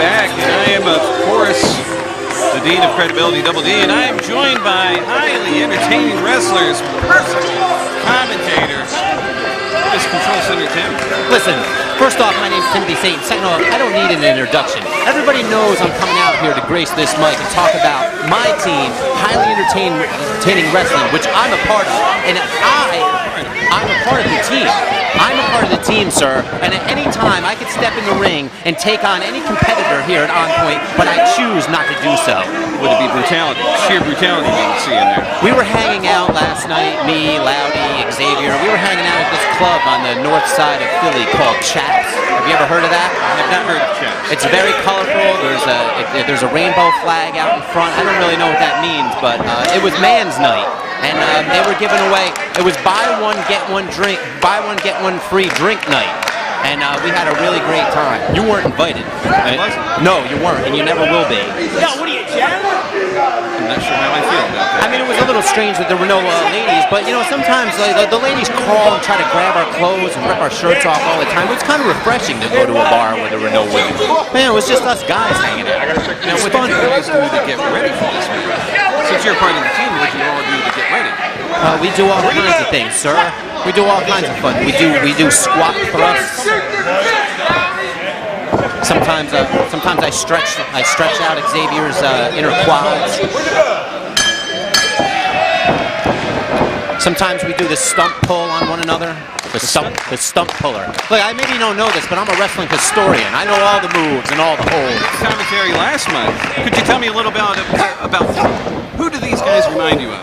back, and I am, of course, the Dean of Credibility, Double D, and I am joined by highly entertaining wrestlers, personal commentator, this Control Center Tim. Listen, first off, my name's Timothy Satan. Second off, I don't need an introduction. Everybody knows I'm coming out here to grace this mic and talk about my team, highly entertaining wrestling, which I'm a part of, and I'm a part of the team. I'm a part of the team, sir, and at any time I could step in the ring and take on any competitor here at On Point, but I choose not to do so. Would it be brutality, sheer brutality we would see in there? We were hanging out last night, me, Loudy, Xavier. We were hanging out at this club on the north side of Philly called Chaps. Have you ever heard of that? I have not heard of Chaps. It's very colorful. There's a rainbow flag out in front. I don't really know what that means, but it was Man's Night. And they were giving away, it was buy one, get one free drink night. And we had a really great time. You weren't invited. No, you weren't, and you never will be. Yo, what are you, Jack? I'm not sure how I feel about that. I mean, it was a little strange that there were no ladies, but you know, sometimes the ladies crawl and try to grab our clothes and rip our shirts off all the time. It was kind of refreshing to go to a bar where there were no women. Man, it was just us guys hanging out. Now, what did you guys do to get ready for this meeting? Since you're part of the team, what do you all do to get ready? We do all kinds of things, sir. We do all kinds of fun. We do squat thrusts. Sometimes I stretch out Xavier's inner quads. Sometimes we do the stump pull on one another. The stump puller. Look, maybe you don't know this, but I'm a wrestling historian. I know all the moves and all the holds. Commentary last month. Could you tell me a little about who do these guys remind you of?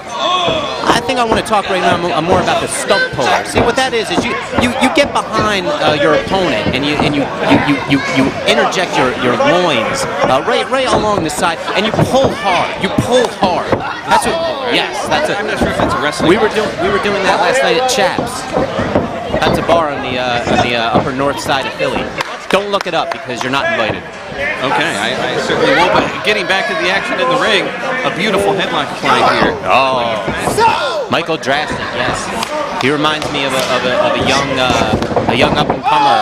I think I want to talk right now more about the stump puller. See, what that is you get behind your opponent and you interject your loins right along the side and you pull hard. You pull hard. That's what. Yes, that's it. I'm not sure if that's a wrestling. We were doing that last night at Chaps. That's a bar on the upper north side of Philly. Don't look it up because you're not invited. Okay, I certainly won't. But getting back to the action in the ring, a beautiful headlock applied here. Oh, Michael Draztik, yes. He reminds me of a young up and comer,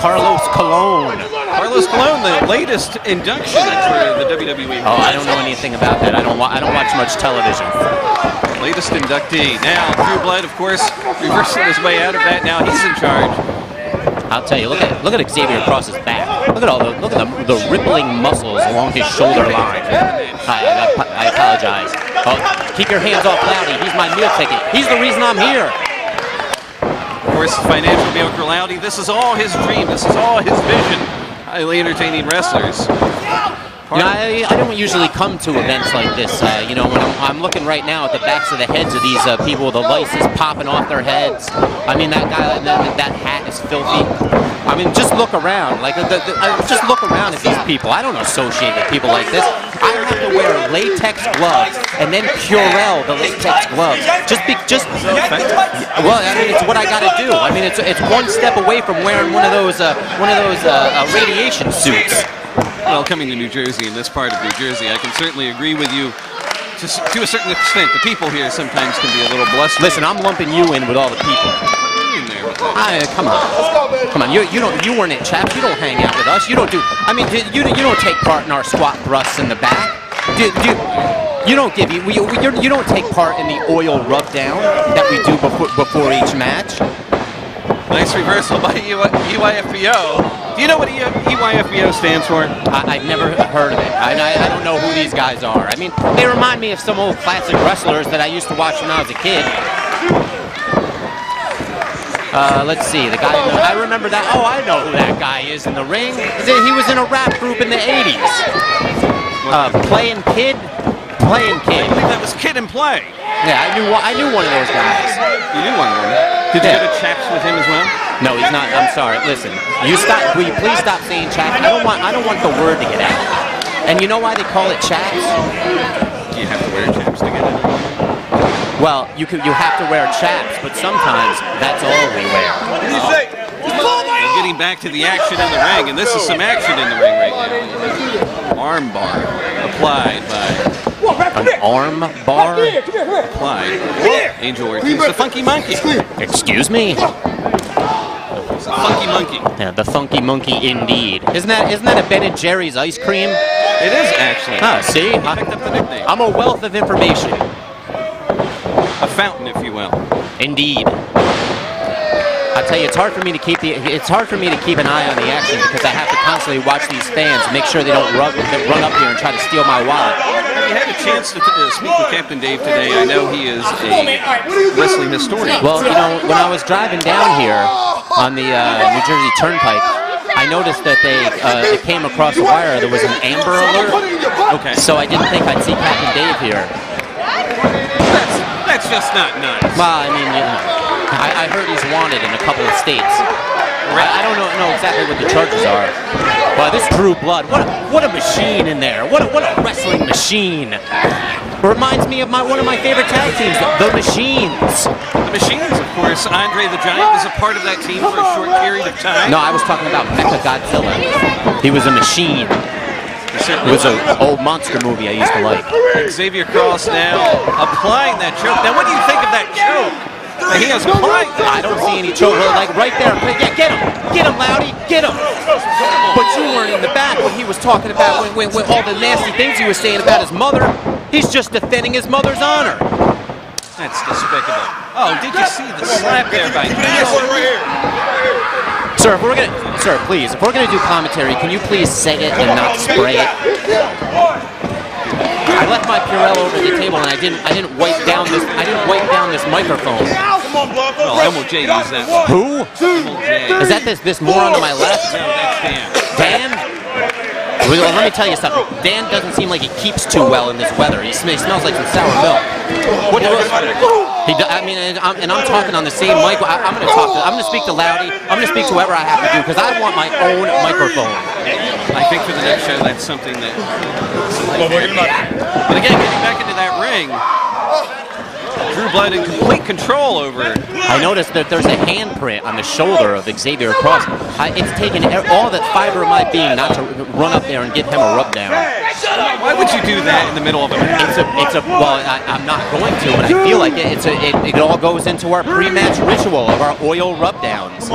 Carlos Colon. Carlos Colon, the latest induction for the WWE. Oh, I don't know anything about that. I don't watch much television. Latest inductee. Now, True Blood, of course, reversing his way out of that. Now he's in charge. I'll tell you, look at Xavier Cross's back. Look at the rippling muscles along his shoulder line. I apologize. Oh, keep your hands off Loudy. He's my meal ticket. He's the reason I'm here. Of course, financial bail for Loudy. This is all his dream. This is all his vision. Highly entertaining wrestlers. You know, I don't usually come to events like this. You know, when I'm looking right now at the backs of the heads of these people with the lices popping off their heads. I mean, that guy, that hat is filthy. I mean, just look around. Like, just look around at these people. I don't associate with people like this. I have to wear latex gloves and then Purell the latex gloves. Well, I mean, it's what I got to do. I mean, it's one step away from wearing one of those radiation suits. Well, coming to New Jersey, in this part of New Jersey, I can certainly agree with you to a certain extent. The people here sometimes can be a little blustering. Listen, I'm lumping you in with all the people. Come on. Come on. You weren't at Chaps. You don't hang out with us. You don't do. I mean, you don't take part in our squat thrusts in the back. You don't take part in the oil rub down that we do before each match. Nice reversal by EYFBO. Do you know what EYFBO stands for? I've never heard of it. I don't know who these guys are. I mean, they remind me of some old classic wrestlers that I used to watch when I was a kid. Let's see, the guy, I remember that. Oh, I know who that guy is in the ring. He was in a rap group in the 80s. Playing Kid. I believe that was Kid and Play. Yeah, I knew one of those guys. You knew one of them. Did you go to Chaps with him as well? No, he's not. I'm sorry. Listen, will you please stop saying Chaps? I don't want the word to get out. And you know why they call it Chaps? Do you have to wear Chaps to get it? Well, you have to wear Chaps, but sometimes that's all we wear. And getting back to the action in the ring, and this is some action in the ring right now. Arm bar applied by... An arm bar? Applied. Angel Ortiz, the Funky Monkey. Excuse me? It's a funky monkey. Yeah, the funky monkey indeed. Isn't that a Ben & Jerry's ice cream? It is actually. Ah, see? He picked up the nickname. I'm a wealth of information. A fountain, if you will. Indeed. I tell you, it's hard for me to keep an eye on the action because I have to constantly watch these fans, make sure they don't run up here and try to steal my wallet. You had a chance to speak with Captain Dave today. I know he is a wrestling historian. Well, you know, when I was driving down here on the New Jersey Turnpike, I noticed that it came across the wire. There was an Amber Alert. Okay. So I didn't think I'd see Captain Dave here. That's just not nice. Well, I mean, you know, I heard he's wanted in a couple of states. I don't know exactly what the charges are. But this Drew Blood, what a machine in there. What a wrestling machine. Reminds me of one of my favorite tag teams, the Machines. The Machines, of course. Andre the Giant was a part of that team for a short period of time. No, I was talking about Mecha Godzilla. He was a machine. It was an old monster movie I used to like. Xavier Cross now applying that choke. Now, what do you think of that choke? He has applied that. I don't see any choke. Like right there. Yeah, get him. Get him, Loudy. Get him. But you weren't in the back when he was talking about when all the nasty things he was saying about his mother. He's just defending his mother's honor. That's despicable. Oh, did you see the slap there by Sir, please, if we're gonna do commentary, can you please say it and not spray it? I left my Purell over the table and I didn't wipe down this microphone. Well, MLJ used that one. Who? MLJ. Is that this moron to my left? No, that's Dan. Dan? Well, let me tell you something. Dan doesn't seem like he keeps too well in this weather. He smells like some sour milk. What I'm talking on the same mic. I'm gonna speak to Loudy. I'm gonna speak to whoever I have to do because I want my own microphone. I think for the next show, that's something that. But again, getting back into that ring, Drew Blood in complete control over. I noticed that there's a handprint on the shoulder of Xavier Cross. It's taken all the fiber of my being not to run up there and give him a rub down. Why would you do that in the middle of a match? Well, I'm not going to, but I feel like it all goes into our pre-match ritual of our oil rub downs.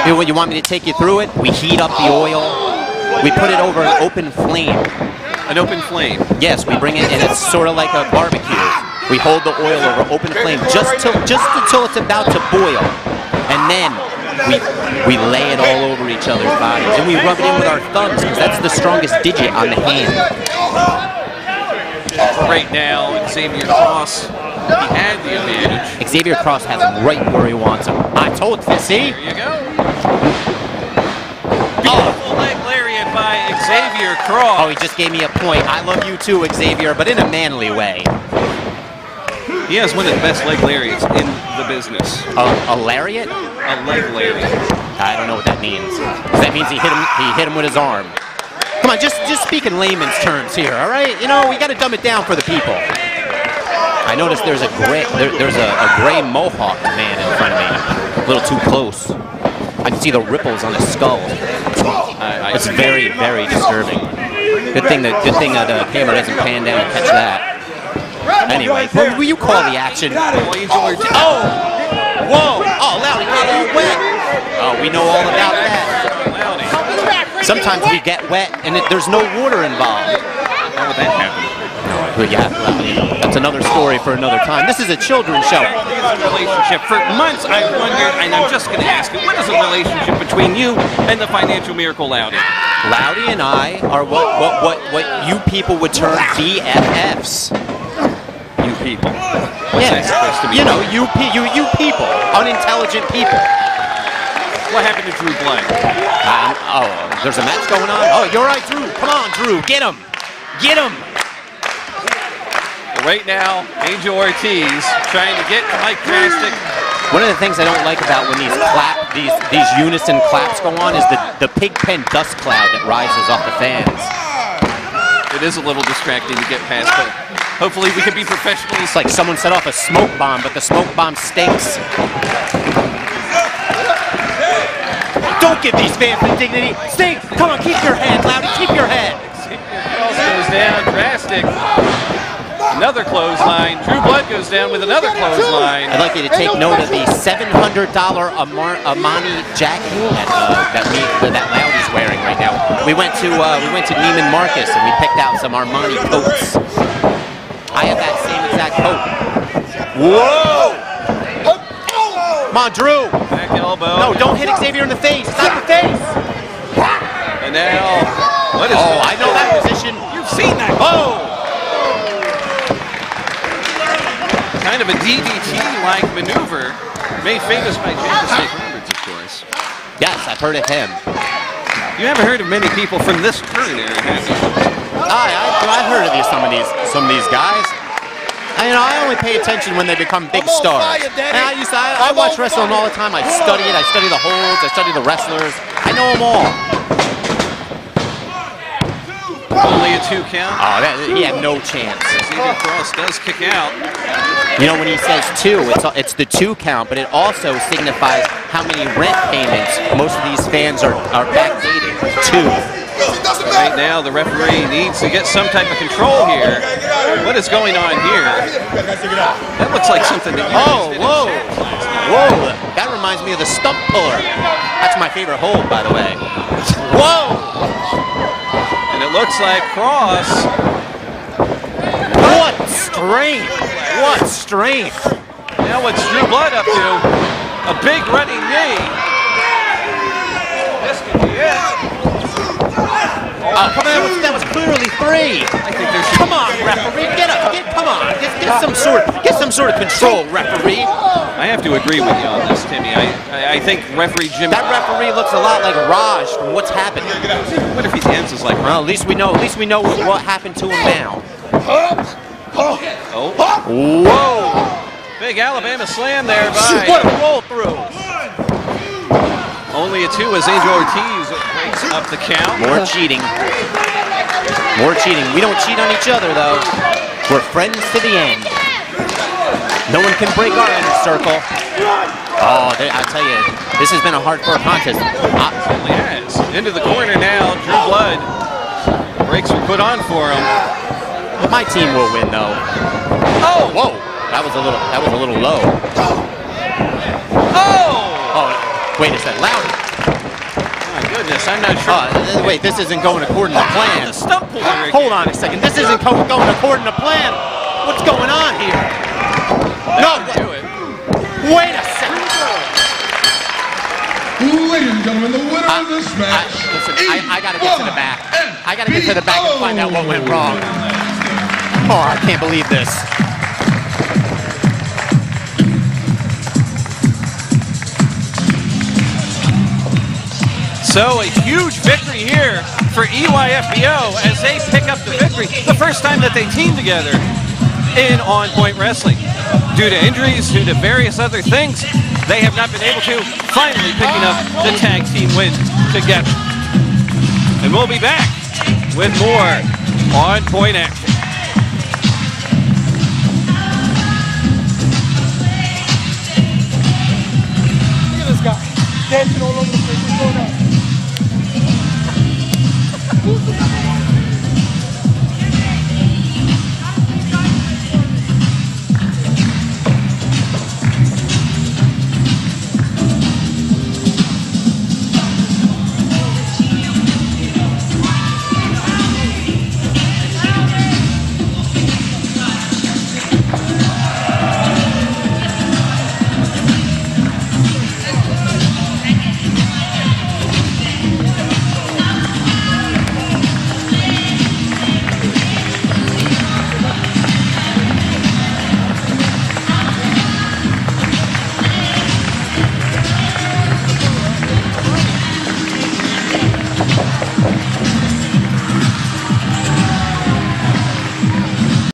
You want me to take you through it? We heat up the oil. We put it over an open flame. An open flame? Yes, we bring it, and it's sort of like a barbecue. We hold the oil over open flame just until it's about to boil, and then we lay it all over each other's bodies, and we rub it in with our thumbs because that's the strongest digit on the hand. Right now, Xavier Cross, he had the advantage. Xavier Cross has him right where he wants him. I told you, see? There you go. Beautiful leg lariat by Xavier Cross. Oh, he just gave me a point. I love you too, Xavier, but in a manly way. He has one of the best leg lariats in the business. A lariat? A leg lariat. I don't know what that means. That means he hit him with his arm. Come on, just speak in layman's terms here, all right? You know, we got to dumb it down for the people. I noticed there's a gray mohawked man in front of me. A little too close. I can see the ripples on his skull. It's very, very disturbing. Good thing the camera doesn't pan down and catch that. Anyway, will you call the action? Oh! Whoa! Oh, Loudy got a little wet. Oh, we know all about that. Sometimes we get wet and there's no water involved. How would that happen? But yeah, well, that's another story for another time. This is a children's show. Relationship. For months I wondered, and I'm just going to ask you, what is the relationship between you and the financial miracle Loudy? Loudy and I are what you people would term BFFs. You people. What's that supposed to be? You know, you people, unintelligent people. What happened to Drew Blood? There's a match going on. Oh, you're right, Drew. Come on, Drew, get him, get him. Right now, Angel Ortiz trying to get Mike Draztik. One of the things I don't like about when these unison claps go on is the pig pen dust cloud that rises off the fans. It is a little distracting to get past, but hopefully we can be professional. It's like someone set off a smoke bomb, but the smoke bomb stinks. Don't give these fans the dignity. Stink! Come on, keep your head, Loudy, keep your head. Cross goes down, Draztik. Another clothesline. Drew Blood goes down with another clothesline. I'd like you to take note of the $700 Armani jacket that Loudy's wearing right now. We went to Neiman Marcus and we picked out some Armani coats. I have that same exact coat. Whoa! Come on, Drew. Back elbow. No, don't hit Xavier in the face. It's not the face. And now, what is Oh, I know that position. You've seen that. Oh! Kind of a DDT-like maneuver, made famous by Draztik, of course. Yes, I've heard of him. You haven't heard of many people from this current era, have you? I've heard of some of these guys. I only pay attention when they become big stars. And I watch wrestling all the time. I study it. I study the holds. I study the wrestlers. I know them all. Only a 2 count. Oh, he had no chance. Xavier Cross does kick out. You know, when he says 2, it's the 2 count, but it also signifies how many rent payments most of these fans are backdated. 2. Right now, the referee needs to get some type of control here. What is going on here? That looks like something that you Oh, whoa. Whoa. That reminds me of the stump puller. That's my favorite hold, by the way. Whoa. And it looks like Cross. What strength. What strength. Now what's Drew Blood up to? A big running knee. This could be it. Oh, come on, that was clearly 3. I think there should Come on, referee, come on, get some sort of control, referee. I have to agree with you on this, Timmy. I think referee Jimmy. That referee looks a lot like Raj from What's Happening. What if he dances like? Well, at least we know what happened to him now. Oh. Whoa! Big Alabama slam there by. What a roll through! Only a 2 as Angel Ortiz breaks up the count. More cheating. More cheating. We don't cheat on each other, though. We're friends to the end. No one can break our inner circle. Oh, I tell you, this has been a hardcore contest. Certainly has. Into the corner now. Drew Blood. Breaks are put on for him. My team will win, though. Oh! Whoa! That was a little low. Oh! Wait a second, Loudy. My goodness, I'm not sure. Wait, this isn't going according to plan. The stump puller. Hold on a second. This isn't going according to plan. What's going on here? No, do it. Wait a second. Ladies and gentlemen, the winner of this match. Listen, I gotta get to the back. I gotta get to the back and find out what went wrong. Oh, I can't believe this. So a huge victory here for EYFBO as they pick up the victory. The first time that they team together in On Point Wrestling. Due to injuries, due to various other things, they have not been able to, finally picking up the tag team win together. And we'll be back with more On Point action. Look at this guy, dancing all over the place. What's going on?